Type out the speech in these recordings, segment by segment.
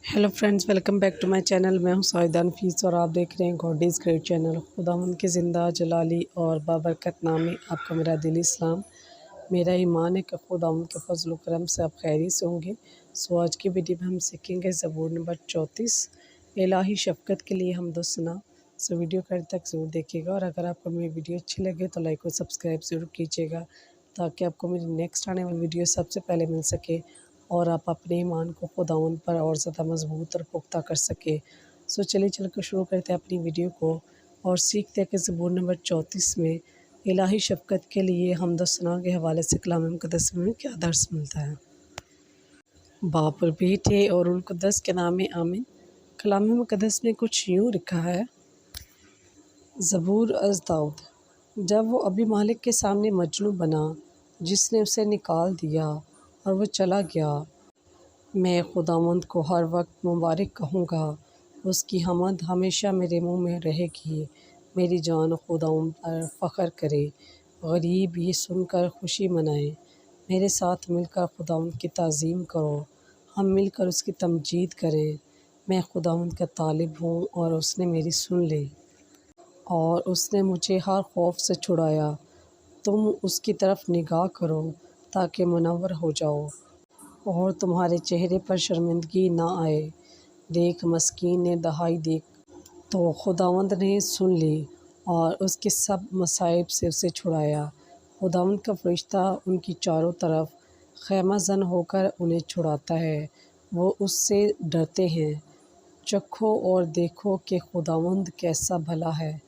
Hello friends, welcome back to my channel. मैं हूं साहिदा नफीस और आप देख रहे हैं गॉडीज़ ग्रेट चैनल। खुदावंद के ज़िंदा जलाली और बाबरकत नाम में आपका मेरा दिली इस्लाम। मेरा ईमान है कि खुदावंद के फजल करम से आप खैरी से होंगे। सो आज की वीडियो में हम सीखेंगे ज़बूर नंबर 34 इलाही शफ़क़त के लिए हमदो सना। सो वीडियो कर तक ज़रूर देखिएगा और अगर आपको मेरी वीडियो अच्छी लगे तो लाइक और सब्सक्राइब ज़रूर कीजिएगा ताकि आपको मेरी नेक्स्ट आने वाली वीडियो सबसे पहले मिल सके और आप अपने ईमान को खुदावंद पर और ज़्यादा मजबूत और पुख्ता कर सके। सो चलिए चल कर शुरू करते हैं अपनी वीडियो को और सीखते हैं कि ज़बूर नंबर 34 में इलाही शफ़क़त के लिए हमद सना के हवाले से कलाम मुक़द्दस में क्या दर्स मिलता है। बाप और बेटे और रूहुल कुद्दस के नाम में आमीन। कलाम मुक़द्दस में कुछ यूँ लिखा है। ज़बूर अज़ दाऊद। जब वो अबी मालिक के सामने मजनू बना जिसने उसे निकाल दिया और वो चला गया, मैं खुदावंद को हर वक्त मुबारक कहूँगा, उसकी हमद हमेशा मेरे मुँह में रहेगी। मेरी जान खुदावंद पर फ़ख्र करे, गरीब ये सुनकर खुशी मनाए। मेरे साथ मिलकर खुदावंद की ताज़ीम करो, हम मिलकर उसकी तमजीद करें। मैं खुदावंद का तालिब हूँ और उसने मेरी सुन ली और उसने मुझे हर खौफ से छुड़ाया। तुम उसकी तरफ निगाह करो ताकि मुनव्वर हो जाओ और तुम्हारे चेहरे पर शर्मिंदगी ना आए। देख, मस्कीन ने दहाई दी तो खुदावंद ने सुन ली और उसके सब मसाइब से उसे छुड़ाया। खुदावंद का फरिश्ता उनकी चारों तरफ खैमा जन होकर उन्हें छुड़ाता है। वो उससे डरते हैं। चखो और देखो कि खुदावंद कैसा भला है।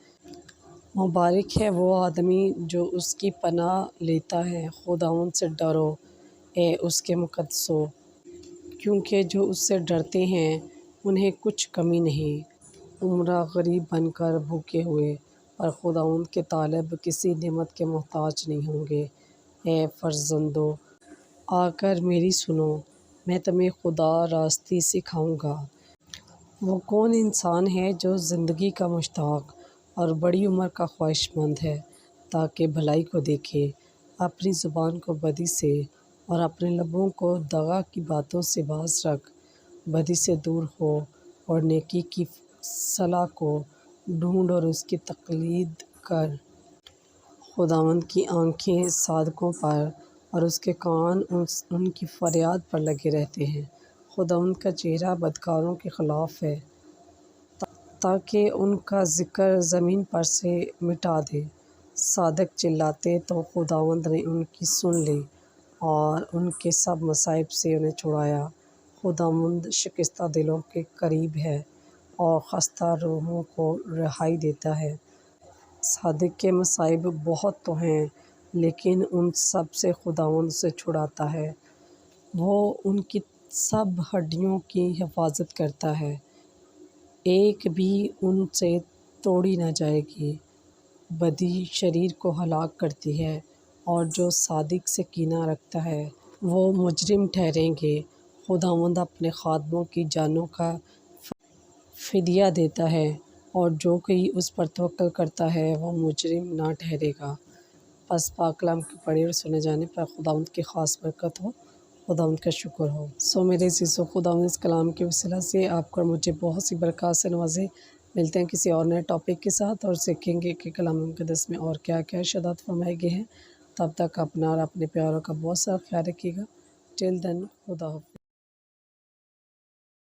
मुबारक है वो आदमी जो उसकी पनाह लेता है। खुदावंद से डरो ए उसके मुक़द्दसों, क्योंकि जो उससे डरते हैं उन्हें कुछ कमी नहीं। उम्रा गरीब बनकर भूखे हुए पर खुदावंद के तालिब किसी नेमत के मोहताज नहीं होंगे। ए फ़र्ज़ंदो, आकर मेरी सुनो, मैं तुम्हें खुदा रास्ती सिखाऊँगा। वो कौन इंसान है जो ज़िंदगी का मुश्ताक और बड़ी उम्र का ख्वाहिशमंद है ताकि भलाई को देखे। अपनी ज़ुबान को बदी से और अपने लबों को दगा की बातों से बाज रख। बदी से दूर हो और नेकी की सलाह को ढूंढ और उसकी तक़लीद कर। खुदावंद की आँखें सादकों पर और उसके कान उनकी फ़रियाद पर लगे रहते हैं। खुदावंद का चेहरा बदकारों के ख़िलाफ़ है ताकि उनका ज़िक्र ज़मीन पर से मिटा दे। सादक चिल्लाते तो खुदावंद ने उनकी सुन ली और उनके सब मसाइब से उन्हें छुड़ाया। खुदावंद शिकस्ता दिलों के करीब है और खस्ता रूहों को रिहाई देता है। सादिक के मसाइब बहुत तो हैं, लेकिन उन सब से खुदावंद उसे छुड़ाता है। वो उनकी सब हड्डियों की हिफाजत करता है, एक भी उनसे तोड़ी न जाएगी। बदी शरीर को हलाक करती है और जो सादिक से कीना रखता है वो मुजरिम ठहरेंगे। खुदावंद अपने खादमों की जानों का फ़िदिया देता है और जो कोई उस पर तवक्कल करता है वो मुजरिम ना ठहरेगा। बस पाक कलाम के पढ़े और सुने जाने पर खुदावंद की ख़ास बरकत हो, खुदावंद का शुक्र हो। सो मेरे अज़ीज़ों, खुदावंद इस कलाम के वसीला से आपको और मुझे बहुत सी बरक़ात से नवाज़े। मिलते हैं किसी और नए टॉपिक के साथ और सीखेंगे कि कलाम मुक़द्दस में और क्या क्या इरशादात फरमाए गए हैं। तब तक अपना और अपने प्यारों का बहुत सारा ख्याल रखिएगा। टिल देन, खुदा हाफ़िज़।